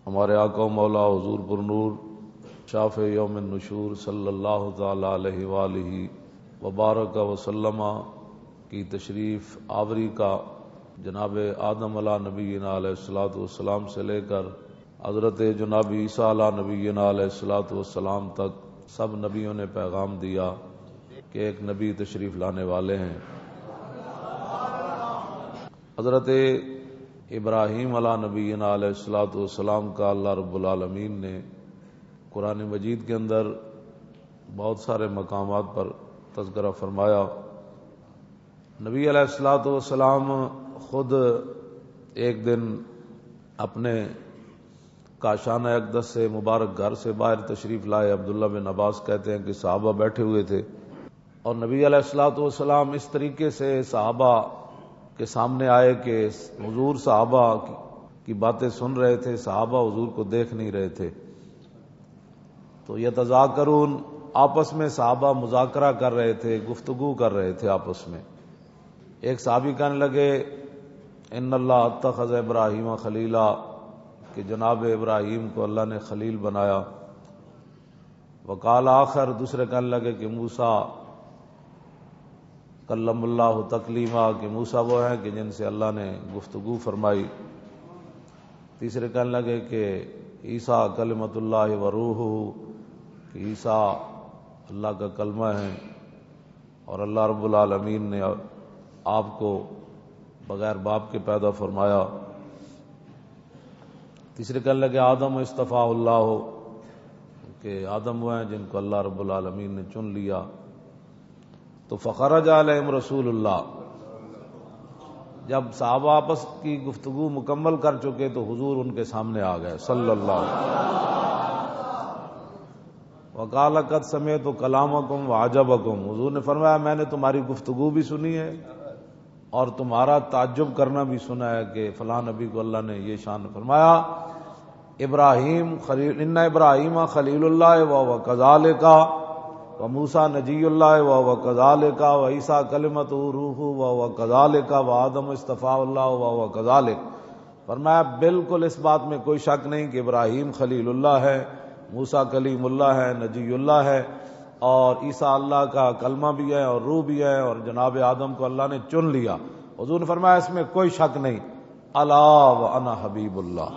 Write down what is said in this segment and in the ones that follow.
ہمارے آقا و مولا حضور پر نور شافع یوم النشور صلی اللہ تعالی علیہ وآلہ وبارک وسلم کی تشریف آوری کا جناب آدم علیہ نبینا علیہ الصلوۃ والسلام سے لے کر حضرت جناب عیسیٰ علیہ نبینا علیہ الصلوۃ والسلام تک سب نبیوں نے پیغام دیا کہ ایک نبی تشریف لانے والے ہیں۔ حضرت ابراہیم علیہ نبینا علیہ الصلوۃ والسلام کا اللہ رب العالمین نے قرآن مجید کے اندر بہت سارے مقامات پر تذکرہ فرمایا۔ نبی علیہ الصلوۃ والسلام خود ایک دن اپنے کاشانہ اقدس سے مبارک گھر سے باہر تشریف لائے۔ عبداللہ بن عباس کہتے ہیں کہ صحابہ بیٹھے ہوئے تھے اور نبی علیہ الصلوۃ والسلام اس طریقے سے صحابہ کے سامنے آئے کہ حضور صحابہ کی باتیں سن رہے تھے، صحابہ حضور کو دیکھ نہیں رہے تھے۔ تو یتذاکرون، آپس میں صحابہ مذاکرہ کر رہے تھے، گفتگو کر رہے تھے آپس میں۔ ایک صحابی کہنے لگے ان اللہ اتخذ ابراہیم خلیلا، کہ جناب ابراہیم کو اللہ نے خلیل بنایا۔ وقال آخر، دوسرے کہنے لگے کہ موسیٰ کلم اللہ تکلیما، کہ موسیٰ وہ ہیں کہ جن سے اللہ نے گفتگو فرمائی۔ تیسرے کہنے لگے کہ عیسیٰ کلمۃ اللہ و روحہ، کہ عیسیٰ اللہ کا کلمہ ہے اور اللہ رب العالمین نے آپ کو بغیر باپ کے پیدا فرمایا۔ تیسرے کہنے لگے آدم اصطفیٰ اللہ، کہ آدم وہ ہیں جن کو اللہ رب العالمین نے چن لیا۔ تو فخرج علیہم رسول اللہ، جب صحابہ آپس کی گفتگو مکمل کر چکے تو حضور ان کے سامنے آ گئے صلی اللہ علیہ وسلم۔ وقال قد سمعت کلامکم وعجبکم، حضور نے فرمایا میں نے تمہاری گفتگو بھی سنی ہے اور تمہارا تعجب کرنا بھی سنا ہے کہ فلاں نبی کو اللہ نے یہ شان فرمایا۔ ابراہیم خلیل، ان ابراہیم خلیل اللہ وهو كذلك وموسیٰ نجی اللہ وهو كذلك وعیسیٰ کلمۃ روح وهو كذلك وآدم اصطفیٰ اللہ وهو كذلك۔ فرمایا بالکل اس بات میں کوئی شک نہیں کہ ابراہیم خلیل اللہ ہے، موسیٰ کلیم اللہ ہے، نجی اللہ ہے، اور عیسیٰ اللہ کا کلمہ بھی ہے اور روح بھی ہے، اور جناب آدم کو اللہ نے چن لیا۔ حضور نے فرمایا اس میں کوئی شک نہیں، الا وانا حبیب اللہ۔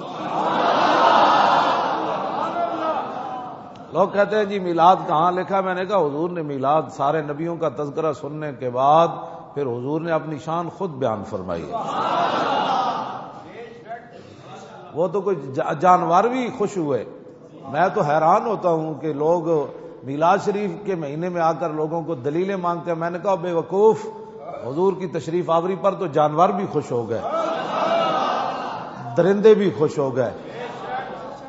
لوگ کہتے ہیں جی میلاد کہاں لکھا؟ میں نے کہا حضور نے میلاد سارے نبیوں کا تذکرہ سننے کے بعد پھر حضور نے اپنی شان خود بیان فرمائی ہے۔ وہ تو کوئی جانور بھی خوش ہوئے۔ میں تو حیران ہوتا ہوں کہ لوگ میلاد شریف کے مہینے میں آ کر لوگوں کو دلیلیں مانگتے ہیں۔ میں نے کہا بے وقوف، حضور کی تشریف آوری پر تو جانور بھی خوش ہو گئے، درندے بھی خوش ہو گئے،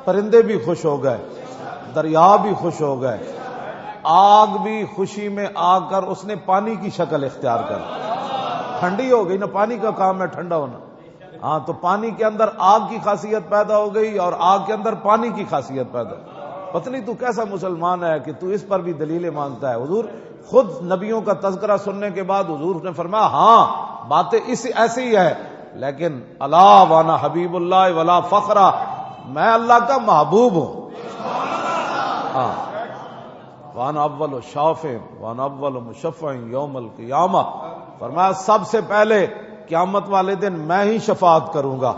پرندے بھی خوش ہو گئے، دریا بھی خوش ہو گئے، آگ بھی خوشی میں آ کر اس نے پانی کی شکل اختیار کر، ٹھنڈی ہو گئی نا، پانی کا کام ہے ٹھنڈا ہونا۔ ہاں تو پانی کے اندر آگ کی خاصیت پیدا ہو گئی اور آگ کے اندر پانی کی خاصیت پیدا ہو گئی۔ پتہ نہیں تو کیسا مسلمان ہے کہ تو اس پر بھی دلیلیں مانگتا ہے۔ حضور خود نبیوں کا تذکرہ سننے کے بعد حضور نے فرمایا ہاں باتیں ایسی ہی ہے، لیکن الا وانا حبیب اللہ ولا فخرا، میں اللہ کا محبوب ہوں۔ ہاں وانا اول شافع وانا اول مشفع یوم القیامہ، فرمایا سب سے پہلے قیامت والے دن میں ہی شفاعت کروں گا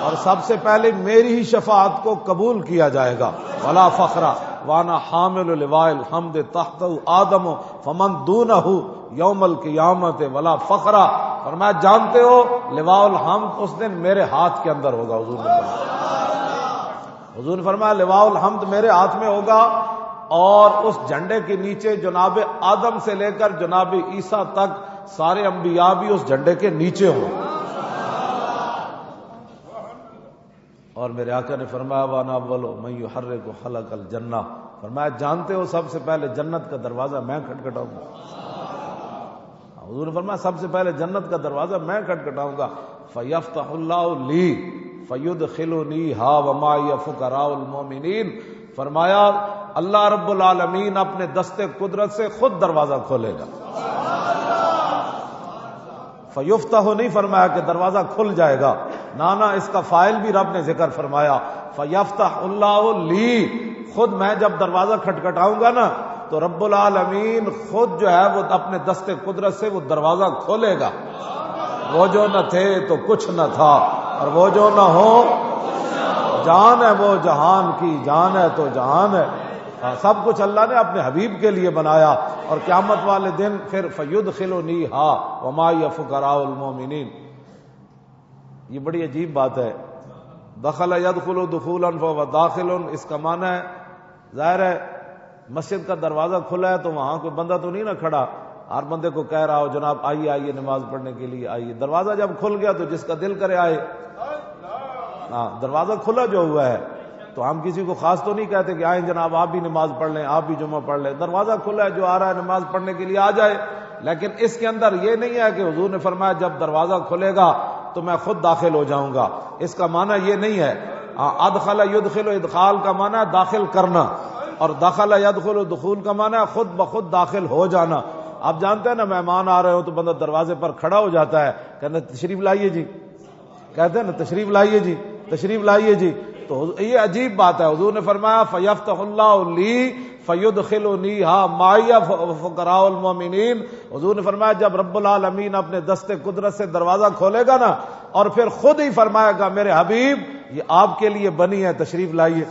اور سب سے پہلے میری ہی شفاعت کو قبول کیا جائے گا۔ ولا فخرا وانا حامل لواء الحمد تحت آدم فمن دونہ یوم القیامت ولا فخرا، فرمایا جانتے ہو لواء الحمد اس دن میرے ہاتھ کے اندر ہوگا۔ حضور نے فرمایا لواء الحمد میرے ہاتھ میں ہوگا اور اس جھنڈے کے نیچے جناب آدم سے لے کر جناب عیسیٰ تک سارے انبیاء بھی اس جھنڈے کے نیچے ہوں۔ اور میرے آقا نے فرمایا وانا اول من یحرک خلق الجنہ، فرمایا جانتے ہو سب سے پہلے جنت کا دروازہ میں کھٹکھٹاؤں گا۔ حضور نے فرمایا سب سے پہلے جنت کا دروازہ میں کھٹکھٹاؤں گا۔ فیفتح اللہ لی فیدخلنی ہا ومعی فقراء المؤمنین، فرمایا اللہ رب العالمین اپنے دستے قدرت سے خود دروازہ کھولے گا۔ فیفتح نہیں فرمایا کہ دروازہ کھل جائے گا، نانا اس کا فاعل بھی رب نے ذکر فرمایا، فیفتح اللہ لی، خود میں جب دروازہ کھٹکھٹاؤں گا نا تو رب العالمین خود جو ہے وہ اپنے دست قدرت سے وہ دروازہ کھولے گا۔ وہ جو نہ تھے تو کچھ نہ تھا، اور وہ جو نہ ہو جان ہے وہ جہان کی جان ہے تو جہان ہے۔ سب کچھ اللہ نے اپنے حبیب کے لیے بنایا، اور قیامت والے دن پھر فیدخلنیہا وما فقراء المؤمنین۔ یہ بڑی عجیب بات ہے، دخل یدخل دخولا فهو داخل، اس کا معنی ہے ظاہر ہے مسجد کا دروازہ کھلا ہے تو وہاں کوئی بندہ تو نہیں نہ کھڑا، ہر بندے کو کہہ رہا ہو جناب آئیے آئیے نماز پڑھنے کے لیے آئیے۔ دروازہ جب کھل گیا تو جس کا دل کرے آئے۔ ہاں دروازہ کھلا جو ہوا ہے تو ہم کسی کو خاص تو نہیں کہتے کہ آئیں جناب آپ بھی نماز پڑھ لیں، آپ بھی جمعہ پڑھ لیں۔ دروازہ کھلا ہے، جو آ رہا ہے نماز پڑھنے کے لیے آ جائے، لیکن اس کے اندر یہ نہیں ہے کہ حضور نے فرمایا جب دروازہ کھلے گا تو میں خود داخل ہو جاؤں گا، اس کا معنی یہ نہیں ہے۔ ادخل یدخل، ادخال کا معنی ہے داخل کرنا، اور دخل یدخل دخول کا معنی ہے خود بخود داخل ہو جانا۔ آپ جانتے ہیں نا مہمان آ رہے ہو تو بندہ دروازے پر کھڑا ہو جاتا ہے، کہتے ہیں تشریف لائیے جی، کہتے ہیں نا تشریف لائیے جی، تشریف لائیے جی۔ تو یہ عجیب بات ہے، حضور نے فرمایا فیفتح اللہ لی فیدخلنیہا معی فقراء المؤمنین۔ حضور نے فرمایا جب رب العالمین اپنے دست قدرت سے دروازہ کھولے گا نا، اور پھر خود ہی فرمائے گا میرے حبیب یہ آپ کے لیے بنی ہے، تشریف لائیے۔